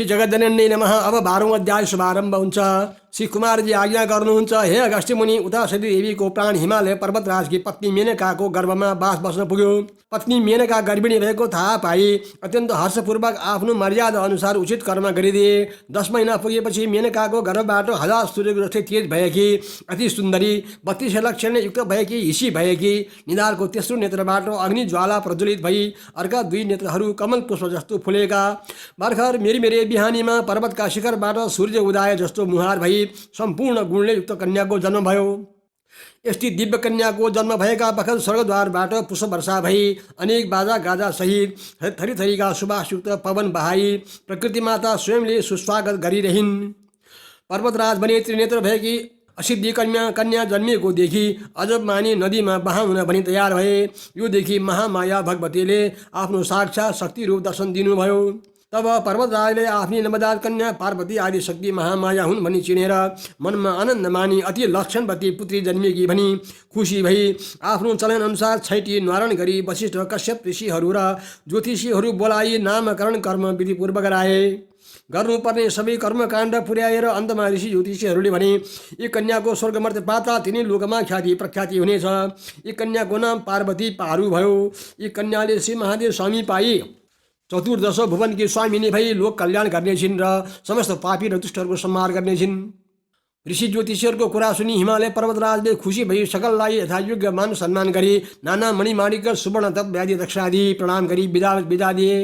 श्री जगज्जनन्यै नमः। अब 12औं अध्याय शुभारम्भ हुन्छ। श्री कुमारजी आज्ञा गर्नुहुन्छ, हे अगस्त्य मुनि, उता सती देवीको प्राण हिमालय पर्वतराजकी पत्नी मेनकाको गर्भमा बास बस्न पुग्यो। पत्नी मेनका गर्भिणी भएको थाहा पाई अत्यन्त हर्षपूर्वक आफ्नो मर्यादा अनुसार उचित कर्म गरिदिए। 10 महिना पुगेपछि मेनकाको गर्भबाट 1000 सूर्यको जस्तै तेज भएकी अति सुन्दरी 32 लक्षण युक्त भएकी हिसी भएकी निधारको तेस्रो नेत्रबाट अग्नि ज्वाला प्रज्वलित भई अर्का 2 नेत्रहरू कमल पुष्प जस्तो फुलेका। भर्खर मेरी बिहानीमा पर्वतका शिखरबाट सूर्य उदाय जस्तो मुहार भई सम्पूर्ण गुणले युक्त कन्याको जन्म भयो। यस्ती दिव्य कन्याको जन्म भएका बखत स्वर्गद्वारबाट पुष्प वर्षा भई अनेक बाजा गाजा सहित थरी थरीका सुवासयुक्त पवन बहाई प्रकृति माता स्वयंले सुस्वागत गरिरहिन्। पर्वतराज बने त्रिनेत्र भएकी असिद्धि कन्या जन्मिएको देखि अजब मानी नदीमा बहाउन भनी तयार भए। यो देखि महामाया भगवतीले आफ्नो साक्षात शक्ति रूप दर्शन दिनुभयो। तब पर्वतराजले आफ्नी नवजात कन्या पार्वती आदि शक्ति महामाया हुन् भनी चिनेर मनमा आनन्द मानी अति लक्षणवती पुत्री जन्मिएकी भनी खुसी भई आफ्नो चलन अनुसार छैटी न्वारण गरी वशिष्ठ कश्यप ऋषिहरू र ज्योतिषीहरू बोलाइ नामकरण कर्म विधिपूर्वक गराए। गर्नुपर्ने सबै कर्मकाण्ड पुर्याएर अन्तमा ऋषि ज्योतिषीहरूले भने, यी कन्याको स्वर्गमर्त्य पाता तिनै लोकमा ख्याति प्रख्याति हुनेछ। यी कन्याको नाम पार्वती पारु भयो। यी कन्याले श्री महादेव स्वामी पाई चतुर्दश भुवनकी स्वामिनी भई लोक कल्याण गर्नेछिन् र समस्त पापी र दुष्टहरूको संहार गर्नेछिन्। ऋषि ज्योतिषीहरूको कुरा सुनि हिमालय पर्वतराजले खुसी भई सकललाई यथायोग्य मान सम्मान गरी नाना मणिमाणिक सुवर्ण तप व्याधि दक्षादि प्रणाम गरी बिदा दिए।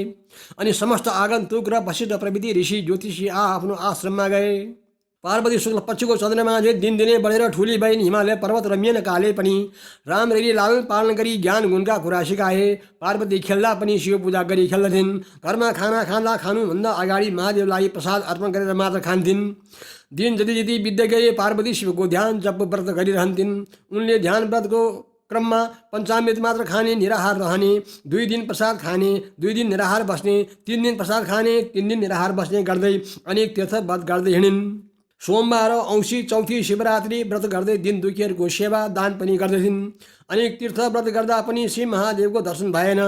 अनि समस्त आगन्तुक र वशिष्ठ प्रविधि ऋषि ज्योतिषी आफ्नो आश्रममा गए। पार्वती शुक्ल पक्षको चन्द्रमाले दिनदिनै बढेर ठुली भइन्। हिमालय पर्वत र मेनकाले पनि राम्ररी लालन पालन गरी ज्ञान गुणका कुरा सिकाए। पार्वती खेल्दा पनि शिव पूजा गरी खेल्दथिन्। घरमा खाना खाँदा खानुभन्दा अगाडि महादेवलाई प्रसाद अर्पण गरेर मात्र खान्थिन्। दिन जति बित्दै गए पार्वती शिवको ध्यान जप व्रत गरिरहन्थिन्। उनले ध्यान व्रतको क्रममा पञ्चामृत मात्र खाने, निराहार रहने, 2 दिन प्रसाद खाने, 2 दिन निराहार बस्ने, 3 दिन प्रसाद खाने, 3 दिन निराहार बस्ने गर्दै अनेक तीर्थ व्रत गर्दै हिँडिन्। सोमबार, औँसी, चौथी, शिवरात्रि व्रत गर्दै दिन दुखीहरूको सेवा दान पनि गर्दथिन्। अनेक तीर्थ व्रत गर्दा पनि श्री महादेवको दर्शन भएन।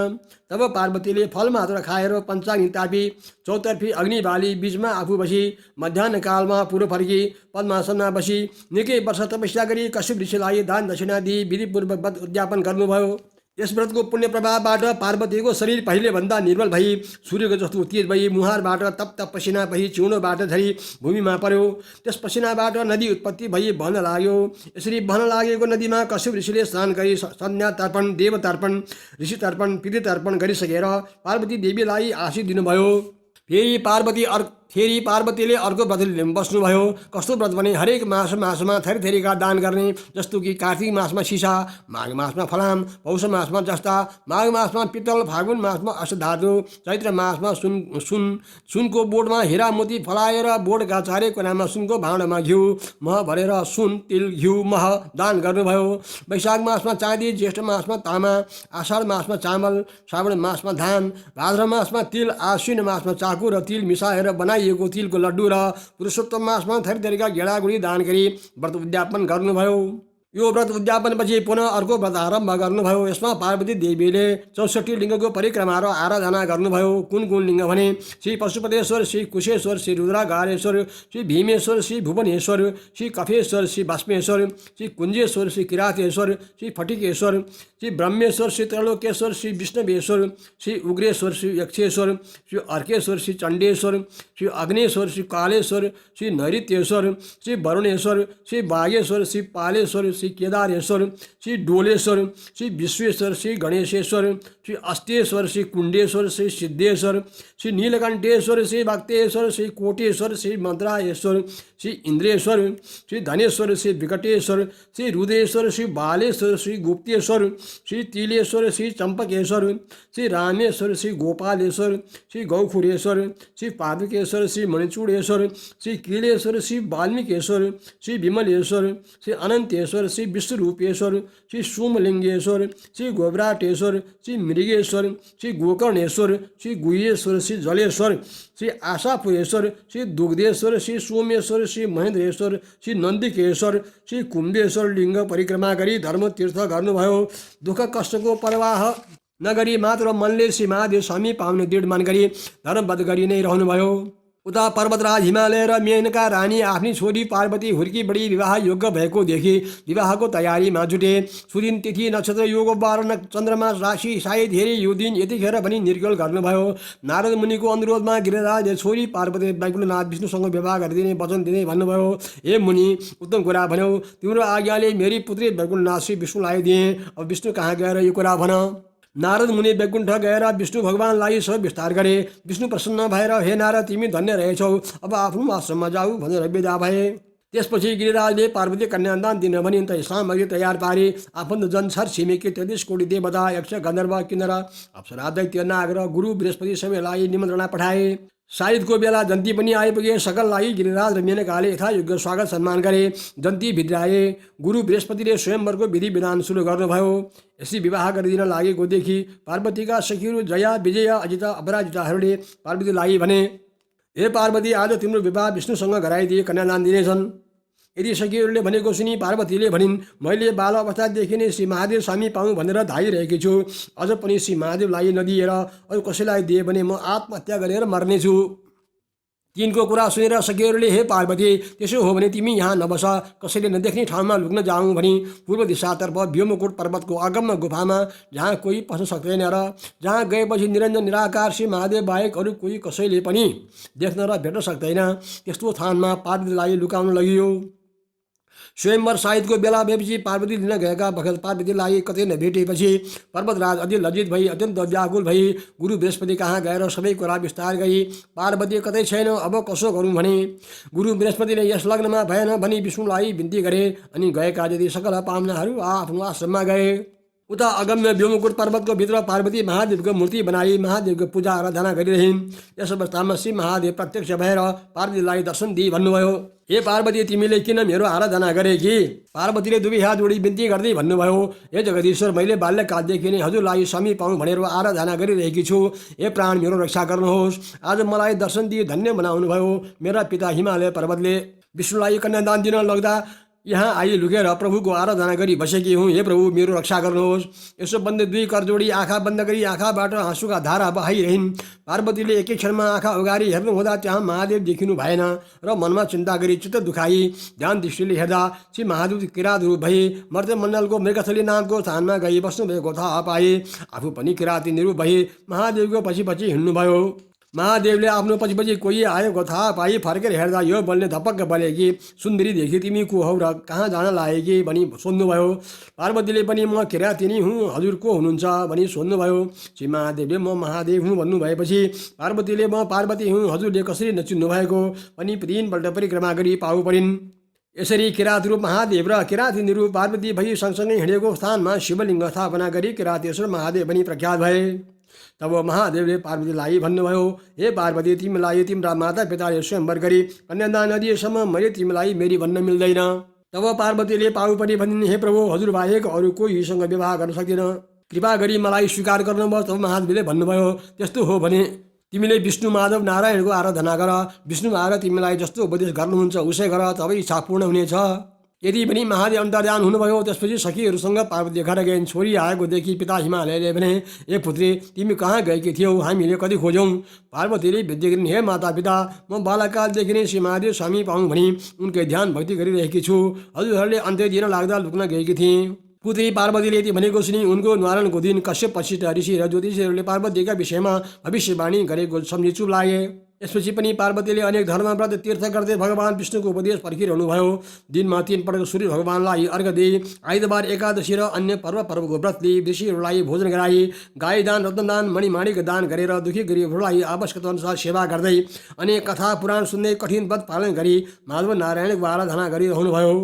तब पार्वतीले फल मात्र खाएर पञ्चाग्नि तापी चौतर्फी अग्नि बाली बीचमा आफू बसी मध्याह्न कालमा पूर्व फर्की पद्मासनमा बसी निकै वर्ष तपस्या गरी कश्यप ऋषिलाई दान दक्षिणा दिई विधिपूर्वक व्रत उद्यापन गर्नुभयो। यस व्रतको पुण्य प्रभावबाट पार्वतीको शरीर पहिले भन्दा निर्बल भई सूर्यको जस्तो तेज भई मुहारबाट तप्त पसिना भई चिउनोबाट झरी भूमिमा पर्यो। त्यस पसिनाबाट नदी उत्पत्ति भई बहन लाग्यो। यसरी बहन लागेको नदीमा कश्यप ऋषिले स्नान गरी संध्या तर्पण, देव तर्पण, ऋषि तर्पण, पितृ तर्पण गरिसकेर पार्वती देवीलाई आशीष दिनुभयो। फेरि पार्वतीले अर्को व्रत बस्नुभयो। कस्तो व्रत भने हरेक मासमा थरीका दान गर्ने, जस्तो कि कार्तिक मासमा सिसा, माघ मासमा फलाम, पौष मासमा जस्ता, माघ मासमा पित्तल, फागुन मासमा अष्टधातु, चैत्र मासमा सुनको बोटमा हिरा मोती फलाएर बोटका चारै कुनामा सुनको भाँडामा घिउ मह भरेर सुन, तिल, घिउ, मह दान गर्नुभयो। वैशाख मासमा चाँदी, ज्येष्ठ मासमा तामा, आषाढ मासमा चामल, श्रावण मासमा धान, भाद्र मासमा तिल, आश्विन मासमा चाकु र तिल मिसाएर बनाइएको तिलको लड्डु र पुरुषोत्तम मासमा थरीका गेडागुडी दान गरी व्रत उद्यापन गर्नुभयो। यो व्रत उद्यापनपछि पुनः अर्को व्रत आरम्भ गर्नुभयो। यसमा पार्वती देवीले 64 लिङ्गको परिक्रमा र आराधना गर्नुभयो। कुन लिङ्ग भने श्री पशुपतेश्वर, श्री कुशेश्वर, श्री रुद्रागारेश्वर, श्री भीमेश्वर, श्री भुवनेश्वर, श्री कफेश्वर, श्री भस्मेश्वर, श्री कुञ्जेश्वर, श्री किरातेश्वर, श्री फटिकेश्वर, श्री ब्रह्मेश्वर, श्री त्रैलोकेश्वर, श्री विष्णवेश्वर, श्री उग्रेश्वर, श्री यक्षेश्वर, श्री अर्केश्वर, श्री चण्डेश्वर, श्री अग्नेश्वर, श्री कालेश्वर, श्री नैऋत्येश्वर, श्री वरुणेश्वर, श्री बागेश्वर, श्री पालेश्वर, श्री केदारेश्वर, श्री डोलेश्वर, श्री विश्वेश्वर, श्री गणेशेश्वर, श्री अस्तेश्वर, श्री कुंडेश्वर, श्री सिद्धेश्वर, श्री नीलकंठेश्वर, श्री भक्तेश्वर, श्री कोटेश्वर, श्री मंत्रायेश्वर, श्री इंद्रेश्वर, श्री धनेश्वर, श्री विकटेश्वर, श्री रुद्रेश्वर, श्री बालेश्वर, श्री गुप्तेश्वर, श्री तिलेश्वर, श्री चंपकेश्वर, श्री रामेश्वर, श्री गोपालेश्वर, श्री गौखुरेश्वर, श्री पादुकेश्वर, श्री मणिचूड़ेश्वर, श्री कीलेश्वर, श्री वाल्मीकेश्वर, श्री विमलेश्वर, श्री अनंतेश्वर, श्री विश्वरूपेश्वर, श्री सोमलिंगेश्वर, श्री गोबराटेश्वर, श्री मृगेश्वर, श्री गोकर्णेश्वर, श्री गुह्येश्वर, श्री जलेश्वर, श्री आशापुरेश्वर, श्री दुग्धेश्वर, श्री सोमेश्वर, श्री महेन्द्रेश्वर, श्री नन्दिकेश्वर, श्री कुम्भेश्वर लिङ्ग परिक्रमा गरी धर्मतीर्थ गर्नुभयो। दुःख कष्टको परवाह नगरी मात्र मनले श्री महादेव स्वामी पाउने दृढ मन गरी धर्मबद्ध गरी नै रहनुभयो। उता पर्वतराज हिमालय र मेनका रानी आफ्नी छोरी पार्वती हुर्की बढी विवाह योग्य भएको देखि विवाहको तयारीमा जुटे। सुदिन तिथि नक्षत्र योग बार चन्द्रमा राशि सायद हेरे यो दिन यतिखेर पनि निर्गल गर्नुभयो। नारद मुनिको अनुरोधमा गिरिराजले छोरी पार्वती वैकुण्ठनाथ विष्णुसँग विवाह गरिदिने वचन दिने भन्नुभयो। हे मुनि, उत्तम कुरा भन्यौ। तिम्रो आज्ञाले मेरी पुत्री वैकुण्ठनाथ श्री विष्णुलाई दिएँ। अब विष्णु कहाँ गएर यो कुरा भन। नारद मुनि वैकुण्ठ गएर विष्णु भगवानलाई सब विस्तार गरे। विष्णु प्रसन्न भएर हे नारद, तिमी धन्य रहेछौ, अब आफ्नो आश्रममा जाऊ भनेर विदा भए। त्यसपछि गिरिराजले पार्वती कन्यादान दिन भनी सामग्री तयार पारे। आफन्तजन छर छिमेकी 33 कोटी देवता, यक्ष, गन्धर्व, किन्नर, अप्सरा, दैत्य, नाग र गुरु बृहस्पति सबैलाई निमन्त्रणा पठाए। सायदको बेला जन्ती पनि आइपुगे। सकललाई गिरिराज र मेनकाले यथायोग्य स्वागत सम्मान गरे। जन्ती भित्राए। गुरु बृहस्पतिले स्वयंवरको विधि विधान सुरु गर्नुभयो। यसरी विवाह गरिदिन लागेको देखि पार्वतीका सखीहरू जया, विजया, अजिता, अपराजिताहरूले पार्वतीलाई भने, हे पार्वती, आज तिम्रो विवाह विष्णुसँग गराइदिए कन्यादान दिनेछन्। यदि सखीहरूले भनेको सुनि पार्वतीले भनिन्, मैले बाल अवस्थादेखि नै श्री महादेव स्वामी पाऊँ भनेर धाइरहेकी छु। अझ पनि श्री महादेवलाई नदिएर अरू कसैलाई दिए भने म आत्महत्या गरेर मर्नेछु। तिनको कुरा सुनेर सखीहरूले, हे पार्वती, त्यसो हो भने तिमी यहाँ नबस, कसैले नदेख्ने ठाउँमा लुक्न जाऊँ भनी पूर्व दिशातर्फ व्योमकोट पर्वतको अगम्य गुफामा, जहाँ कोही पस्न सक्दैन र जहाँ गएपछि निरञ्जन निराकार श्री महादेव बाहेक अरू कोही कसैले पनि देख्न र भेट्न सक्दैन, त्यस्तो स्थानमा पार्वतीलाई लुकाउन लगियो। स्वयंवर सायदको बेला भएपछि पार्वती लिन गएका बखत पार्वतीलाई कतै नभेटेपछि पर्वतराज अति लज्जित भई अत्यन्त व्याकुल भई गुरु बृहस्पति कहाँ गएर सबै कुरा विस्तार गरी, पार्वती कतै छैन, अब कसो गरौँ भने। गुरु बृहस्पतिले यस लग्नमा भएन भनी विष्णुलाई बिन्ती गरे अनि गएका यदि सकल पाहुनाहरू आफ्नो आश्रममा गए। उता अगम्य व्योमकोट पर्वतको भित्र पार्वती महादेवको मूर्ति बनाई महादेवको पूजा आराधना गरिरहिन्। यस अवस्थामा श्री महादेव प्रत्यक्ष भएर पार्वतीलाई दर्शन दिई भन्नुभयो, हे पार्वती, तिमीले किन मेरो आराधना गरे कि? पार्वतीले दुवै हात जोडी बिन्ती गर्दै भन्नुभयो, हे जगदीश्वर, मैले बाल्यकालदेखि नै हजुरलाई स्वामी पाऊँ भनेर आराधना गरिरहेकी छु। हे प्राण, मेरो रक्षा गर्नुहोस्। आज मलाई दर्शन दिई धन्य बनाउनुभयो। मेरा पिता हिमालय पर्वतले विष्णुलाई कन्यादान दिन लाग्दा यहाँ आई लुकेर प्रभुको आराधना गरी बसेकी हुँ। हे प्रभु, मेरो रक्षा गर्नुहोस्। यसो बन्द दुई कर जोडी आँखा बन्द गरी आँखाबाट आँसुका धारा बहाइरहन्। पार्वतीले एकै क्षणमा आँखा अगाडि हेर्नु हुँदा त्यहाँ महादेव देखिनु भएन र मनमा चिन्ता गरी चित्त दुखाई ध्यान दृष्टिले हेर्दा श्री महादेव किरात रूप भए मर्त्यमण्डलको मृगथली नामको स्थानमा गई बस्नुभएको थाहा पाए। आफू पनि किराती निरूप भए महादेवको पछि पछि हिँड्नुभयो। महादेवले आफ्नो पछि कोही आएको थाहा पाई फर्केर हेर्दा यो बोल्ने धपक्क बोलेकी, सुन्दरी देखि तिमी को हौ र कहाँ जान लागेकी भनी सोध्नुभयो। पार्वतीले पनि म किराती नै हुँ, हजुर को हुनुहुन्छ भनी सोध्नुभयो। श्री महादेवले म महादेव हुँ भन्नुभएपछि पार्वतीले म पार्वती हुँ, हजुरले कसरी नचिन्नु भएको भनी 3 पल्ट परिक्रमा गरी पाउ परिन्। यसरी किरात रूप महादेव र किराती निरूप पार्वती भई सँगसँगै हिँडेको स्थानमा शिवलिङ्ग स्थापना गरी किरातेश्वर महादेव भनी प्रख्यात भए। तब महादेवले पार्वतीलाई भन्नुभयो, हे पार्वती, तिमीलाई तिम्रा माता पिताले स्वयंवर गरी कन्यादान नदिएसम्म मैले तिमीलाई मेरी भन्न मिल्दैन। तब पार्वतीले पाउ पनि भनिन्, हे प्रभु, हजुर बाहेक अरू कोहीसँग विवाह गर्न सक्दिन, कृपा गरी मलाई स्वीकार गर्नुभयो। तब महादेवले भन्नुभयो, त्यस्तो हो भने तिमीले विष्णु माधव नारायणको आराधना गर। विष्णु आएर तिमीलाई जस्तो उपदेश गर्नुहुन्छ उसै गर, तबै इच्छा पूर्ण हुनेछ। यदि पनि महादेव अन्तर्धान हुनुभयो। त्यसपछि सखीहरूसँग पार्वती घर गइन्। छोरी आएको देखि पिता हिमालयले भने, ए पुत्री, तिमी कहाँ गएकी थियौ? हामीले कति खोज्यौँ। पार्वतीले विद्या गरिन्, हे माता पिता, म बालकालदेखि नै श्री महादेव स्वामी पाऊँ भनी उनकै ध्यान भक्ति गरिरहेकी छु। हजुरहरूले अन्त्य दिन लाग्दा लुक्न गएकी थिएँ। पुत्री पार्वतीले यति भनेको सुनि उनको न्वारणको दिन कश्यप वशिष्ठ ऋषि र ज्योतिषीहरूले पार्वतीका विषयमा भविष्यवाणी गरेको सम्झी चुप लागे। यसपछि पनि पार्वतीले अनेक धर्मव्रत तीर्थ गर्दै भगवान विष्णुको उपदेश पर्खिरहनुभयो। दिनमा 3 पटक सूर्य भगवानलाई अर्घ दिई, आइतबार एकादशी र अन्य पर्वको व्रत लिई ऋषिहरूलाई भोजन गराई, गाई दान, रत्नदान, मणिमाणिक दान गरेर दुखी गरिबहरूलाई आवश्यकता अनुसार सेवा गर्दै अनेक कथा पुराण सुन्दै कठिन व्रत पालन गरी माधव नारायणको आराधना गरिरहनुभयो।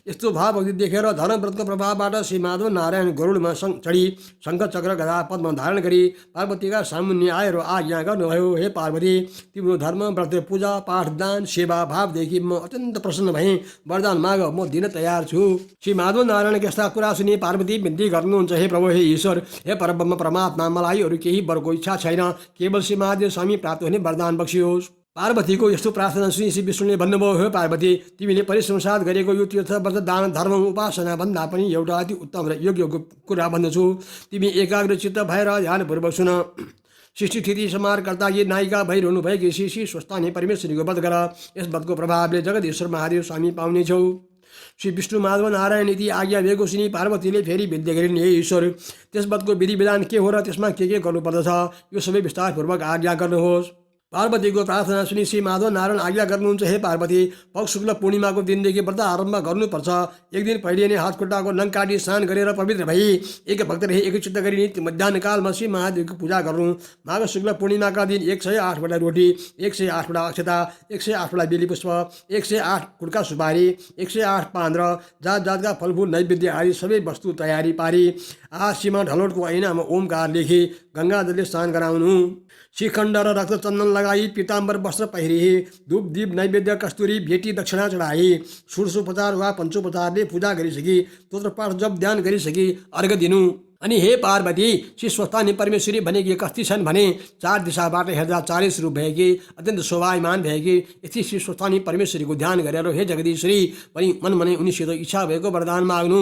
यस्तो भावभक्ति देखेर धर्मव्रतको प्रभावबाट श्री माधव नारायण गरुडमा चढी शङ्ख चक्र गदा पद्म धारण गरी पार्वतीका सामुन्य आएर आज्ञा गर्नुभयो, हे पार्वती, तिम्रो धर्म व्रत पूजा पाठ दान सेवा भावदेखि म अत्यन्त प्रसन्न भएँ। वरदान माग, म दिन तयार छु। श्री माधव नारायणका यस्ता कुरा सुनि पार्वती विन्ती गर्नुहुन्छ, हे प्रभु, हे ईश्वर, हे परब्रह्म परमात्मा, मलाई अरू केही वरको इच्छा छैन, केवल श्री महादेव स्वामी प्राप्त हुने वरदान बक्सियोस्। पार्वतीको यस्तो प्रार्थना सुनि श्री विष्णुले भन्नुभयो, हे पार्वती, तिमीले परिश्रमसाथ गरेको यो तीर्थ व्रत दान धर्म उपासना भन्दा पनि एउटा अति उत्तम र योग्य कुरा भन्दछु। तिमी एकाग्र चित्त भएर ध्यानपूर्वक सुन। सृष्टि स्थिति संहार करता ये नायिका भइरहनु भएकी श्री स्वस्थानी परमेश्वरीको वध गर। यस वधको प्रभावले जगदीश्वर महादेव स्वामी पाउनेछौ। श्री विष्णु माधव नारायण नीति आज्ञा भएको श्री पार्वतीले फेरि विद्या गरिन्, हे ईश्वर त्यस वधको विधि विधान के हो र त्यसमा के गर्नुपर्दछ यो सबै विस्तारपूर्वक आज्ञा गर्नुहोस्। पार्वतीको प्रार्थना सुनि श्री माधव नारायण आज्ञा गर्नुहुन्छ, हे पार्वती पक्ष शुक्ल पूर्णिमाको दिनदेखि व्रत आरम्भ गर्नुपर्छ। एक दिन पहिले नै हात खुट्टाको नङ काटी स्नान गरेर पवित्र भई एक भक्तले एकचित्त गरी नित्य मध्याह्नकालमा श्री महादेवको पूजा गर्नु। माघ शुक्ल पूर्णिमाका दिन 108 वटा रोटी, 108 वटा अक्षता, 108 वटा बेली पुष्प, 108 कुड्का सुपारी, 108 पान र जात जातका फलफुल नैवेद्य आदि सबै वस्तु तयारी पारी आशीमा ढलोटको ऐनामा ओमकार लेखी गङ्गाजलले स्नान गराउनु। श्रीखण्ड र रक्त चन्दन लगाई पीताम्बर वस्त्र पहिरी धूप दीप नैवेद्य कस्तुरी भेटी दक्षिणा चढाई षोडशोपचार वा पञ्चोपचारले पूजा गरिसकी स्तोत्र पाठ जप ध्यान गरिसकी अर्घ दिनु। अनि हे पार्वती श्री स्वस्थानी परमेश्वरी भनेकी कस्ती छन् भने 4 दिशाबाट हेर्दा चारै स्वरूप भएकी अत्यन्त शोभायमान भएकी यति श्री स्वस्थानी परमेश्वरीको ध्यान गरेर हे जगदीश्वरी पनि मनमनै उनीसित इच्छा भएको वरदान माग्नु।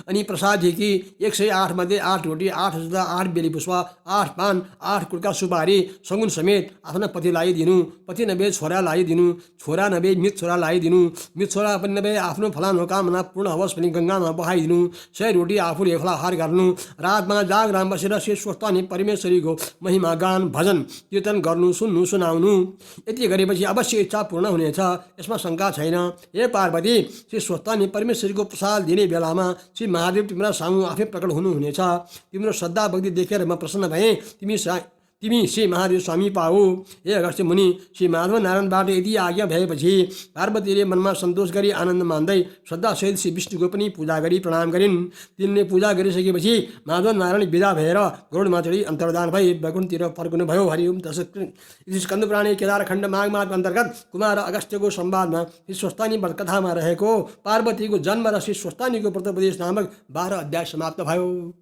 अनि प्रसाददेखि 108 मध्ये 8 रोटी, 8 अक्षता, 8 बेली पुष्प, 8 पान, 8 कुड्का सुपारी सगुन समेत आफ्ना पतिलाई दिनु। पति नभए छोरालाई दिनु, छोरा नभए मित छोरालाई दिनु, मित छोरा पनि नभए आफ्नो फलानु कामना पूर्ण होस् पनि गङ्गामा बहाइदिनु। 100 रोटी आफूले फलाहार गर्नु। रातमा जागराम बसेर श्री स्वस्थानी परमेश्वरीको महिमा गान भजन कीर्तन गर्नु, सुन्नु, सुनाउनु। यति गरेपछि अवश्य इच्छा पूर्ण हुनेछ, यसमा शङ्का छैन। हे पार्वती श्री स्वस्थानी परमेश्वरीको प्रसाद दिने बेलामा श्री महादेव तिम्रा सामु आफै प्रकट हुनुहुनेछ। तिम्रो श्रद्धा भक्ति देखेर म प्रसन्न भएँ, तिमी श्री महादेव स्वामी पाऊ। हे अगस्त्य मुनि श्री माधव नारायणबाट यदि आज्ञा भएपछि पार्वतीले मनमा सन्तोष गरी आनन्द मान्दै श्रद्धासहित श्री विष्णुको पनि पूजा गरी प्रणाम गरिन्। तिनले पूजा गरिसकेपछि माधव नारायण विदा भएर गरुडमा चढी अन्तर्धान भई वैकुण्ठतिर फर्कनुभयो। हरि ओम तत्सत्। स्कन्दपुराणे केदारखण्ड माघ मासको अन्तर्गत कुमार अगस्त्यको संवादमा श्री स्वस्थानी कथामा रहेको पार्वतीको जन्म र श्री स्वस्थानीको व्रतोपदेश नामक 12 अध्याय समाप्त भयो।